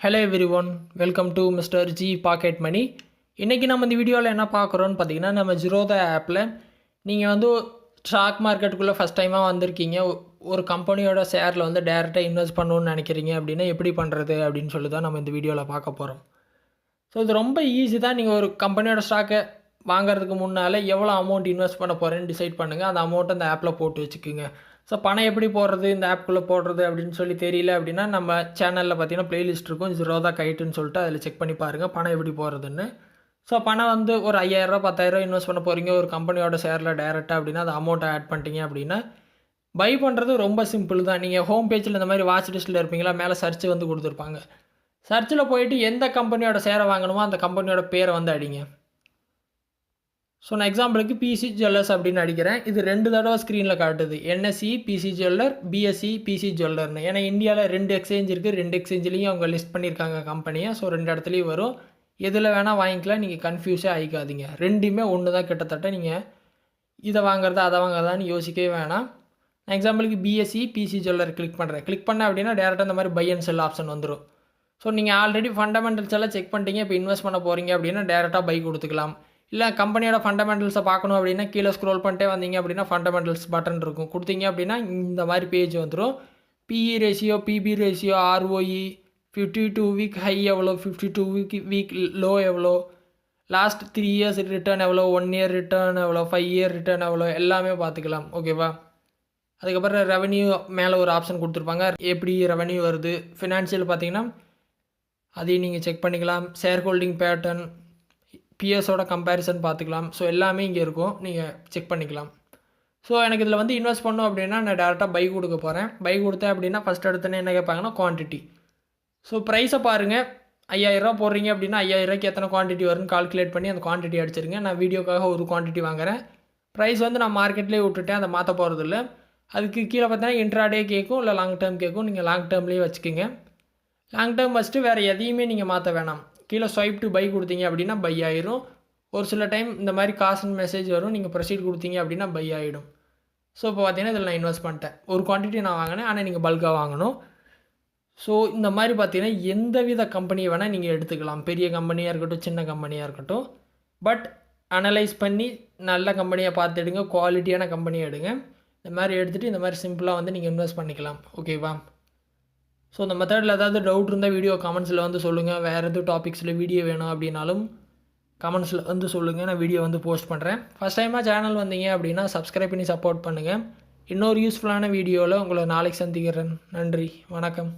Hello everyone, welcome to mister G pocket money. இன்றைக்கி நம்ம இந்த வீடியோவில் என்ன பார்க்குறோன்னு பார்த்தீங்கன்னா, நம்ம ஜிரோதா ஆப்பில் நீங்கள் வந்து ஸ்டாக் மார்க்கெட்டுக்குள்ளே ஃபஸ்ட் டைமாக வந்திருக்கீங்க, ஒரு கம்பெனியோட ஷேரில் வந்து டேரெக்டாக இன்வெஸ்ட் பண்ணணுன்னு நினைக்கிறீங்க அப்படின்னா எப்படி பண்ணுறது அப்படின்னு சொல்லி தான் நம்ம இந்த வீடியோவில் பார்க்க போகிறோம். ஸோ இது ரொம்ப ஈஸி தான். நீங்கள் ஒரு கம்பெனியோட ஸ்டாக்கை வாங்குறதுக்கு முன்னால் எவ்வளோ அமௌண்ட் இன்வெஸ்ட் பண்ண போகிறேன்னு டிசைட் பண்ணுங்கள். அந்த அமௌண்ட்டை அந்த ஆப்பில் போட்டு வச்சுக்கோங்க. ஸோ பணம் எப்படி போடுறது, இந்த ஆப்புக்குள்ளே போடுறது அப்படின்னு சொல்லி தெரியல அப்படின்னா நம்ம சேனலில் பார்த்தீங்கன்னா ப்ளேலிஸ்ட் இருக்கும், ஜிரோதா கைட்டுன்னு சொல்லிட்டு அதில் செக் பண்ணி பாருங்கள் பணம் எப்படி போடுறதுன்னு. ஸோ பணம் வந்து ஒரு 5000 10,000 இன்வெஸ்ட் பண்ண போகிறீங்க ஒரு கம்பெனியோட ஷேரில் டேரெக்டாக அப்படின்னா அந்த அமௌண்ட்டை ஆட் பண்ணிட்டீங்க அப்படின்னா பை பண்ணுறது ரொம்ப சிம்பிள் தான். நீங்கள் ஹோம் பேஜில் இந்த மாதிரி வாட்ச் லிஸ்ட்டில் இருப்பீங்களா, மேலே சர்ச் வந்து கொடுத்துருப்பாங்க. சர்ச்சில் போயிட்டு எந்த கம்பெனியோட ஷேரை வாங்கணுமோ அந்த கம்பெனியோட பேரை வந்து அடிங்க. ஸோ நான் எக்ஸாம்பிளுக்கு பிசி ஜுவல்லர்ஸ் அப்படின்னு அடிக்கிறேன். இது 2 தடவை ஸ்க்ரீனில் காட்டுது, NSC PC jeweller, BSC PC ஜுவல்லர்னு. ஏன்னா இந்தியாவில் 2 எக்ஸ்சேஞ்ச் இருக்குது, 2 எக்ஸ்சேஞ்சிலையும் அவங்க லிஸ்ட் பண்ணியிருக்காங்க கம்பெனியை. ஸோ 2 இடத்துலையும் வரும். எதில் வேணால் வாங்கிக்கலாம், நீங்கள் கன்ஃபியூஸே ஆகிக்காதீங்க. ரெண்டுமே ஒன்று தான் கிட்டத்தட்ட. நீங்கள் இதை வாங்குறதா அதை வாங்குறதான்னு யோசிக்கவே வேணாம். நான் எக்ஸாம்பிளுக்கு பிஎஸ்சி பிசி ஜுவல்லர் கிளிக் பண்ணுறேன். கிளிக் பண்ணேன் அப்படின்னா டேரெக்டாக இந்த மாதிரி பை அண்ட் செல் ஆப்ஷன் வந்துடும். ஸோ நீங்கள் ஆல்ரெடி ஃபண்டமெண்டல்ஸ் எல்லாம் செக் பண்ணிட்டீங்க, இப்போ இன்வெஸ்ட் பண்ண போகிறீங்க அப்படின்னா டேரெக்டாக பை கொடுத்துக்கலாம். இல்லை கம்பெனியோட ஃபண்டமெண்டல்ஸை பார்க்கணும் அப்படின்னா கீழே ஸ்க்ரோல் பண்ணிட்டே வந்தீங்க அப்படின்னா ஃபண்டமெண்டல்ஸ் பட்டன் இருக்கும், கொடுத்தீங்க அப்படின்னா இந்த மாதிரி பேஜ் வந்துடும். BE ratio, BP ratio, ROE, 52 week high எவ்வளோ, 52 வீக் லோ எவ்வளோ, லாஸ்ட் 3 இயர்ஸ் ரிட்டர்ன் எவ்வளோ, 1 இயர் ரிட்டர்ன் எவ்வளோ, 5 இயர் ரிட்டர்ன் எவ்வளோ, எல்லாமே பார்த்துக்கலாம். ஓகேவா? அதுக்கப்புறம் ரெவன்யூ மேலே ஒரு ஆப்ஷன் கொடுத்துருப்பாங்க, எப்படி ரெவன்யூ வருது. ஃபினான்ஷியல் பார்த்தீங்கன்னா அதையும் நீங்கள் செக் பண்ணிக்கலாம். ஷேர் ஹோல்டிங் பேட்டர்ன், பிஎஸோட கம்பேரிசன் பார்த்துக்கலாம். ஸோ எல்லாமே இங்கே இருக்கும், நீங்கள் செக் பண்ணிக்கலாம். ஸோ எனக்கு இதில் வந்து இன்வெஸ்ட் பண்ணோம் அப்படின்னா நான் டேரெக்டாக பை கொடுக்க போகிறேன். பை கொடுத்தேன் அப்படின்னா ஃபஸ்ட் எடுத்தோன்னே என்ன கேட்பாங்கன்னா குவான்டிட்டி. ஸோ ப்ரைஸை பாருங்கள், 5000 போடுறீங்க அப்படின்னா 5000 எத்தனை குவான்டிட்டி வரும்னு கால்குலேட் பண்ணி அந்த குவான்டிட்டி அடிச்சிருங்க. நான் வீடியோக்காக ஒரு குவான்டிட்டி வாங்குகிறேன். ப்ரைஸ் வந்து நான் மார்க்கெட்லேயே விட்டுட்டேன், அதை மாற்ற போகிறது இல்லை. அதுக்கு கீழே பார்த்தீங்கன்னா இன்ட்ராடே கேட்கும், இல்லை லாங் டேர்ம் கேட்கும். நீங்கள் லாங் டேர்ம்லேயே வச்சுக்கோங்க. லாங் டேர்ம் ஃபஸ்ட்டு வேறு எதையுமே நீங்கள் மாற்ற வேணாம். கீழே ஸ்வைப் டு பை கொடுத்தீங்க அப்படின்னா பை ஆயிரும். ஒரு சில டைம் இந்த மாதிரி காசுன்னு மெசேஜ் வரும், நீங்கள் ப்ரொசீட் கொடுத்தீங்க அப்படின்னா பை ஆகிடும். ஸோ இப்போ பார்த்தீங்கன்னா இதில் நான் இன்வெஸ்ட் பண்ணிட்டேன். ஒரு குவான்டிட்டி நான் வாங்கினேன், ஆனால் நீங்கள் பல்காக வாங்கணும். ஸோ இந்த மாதிரி பார்த்தீங்கன்னா எந்த வித கம்பெனியை வேணால் நீங்கள் எடுத்துக்கலாம். பெரிய கம்பெனியாக இருக்கட்டும், சின்ன கம்பெனியாக இருக்கட்டும். பட் அனலைஸ் பண்ணி நல்ல கம்பெனியை பார்த்து எடுங்க, குவாலிட்டியான கம்பெனியை எடுங்க. இந்த மாதிரி எடுத்துகிட்டு இந்த மாதிரி சிம்பிளாக வந்து நீங்கள் இன்வெஸ்ட் பண்ணிக்கலாம். ஓகேவா? ஸோ இந்த மெத்தடில் ஏதாவது டவுட் இருந்தால் வீடியோ கமெண்ட்ஸில் வந்து சொல்லுங்கள். வேறு எதுவும் டாபிக்ஸில் வீடியோ வேணும் அப்படின்னாலும் கமெண்ட்ஸில் வந்து சொல்லுங்கள், நான் வீடியோ வந்து போஸ்ட் பண்ணுறேன். ஃபஸ்ட் டைமாக சேனல் வந்தீங்க அப்படின்னா சப்ஸ்கிரைப் பண்ணி சப்போர்ட் பண்ணுங்கள். இன்னொரு யூஸ்ஃபுல்லான வீடியோவில் உங்களை நாளைக்கு சந்திக்கிறேன். நன்றி, வணக்கம்.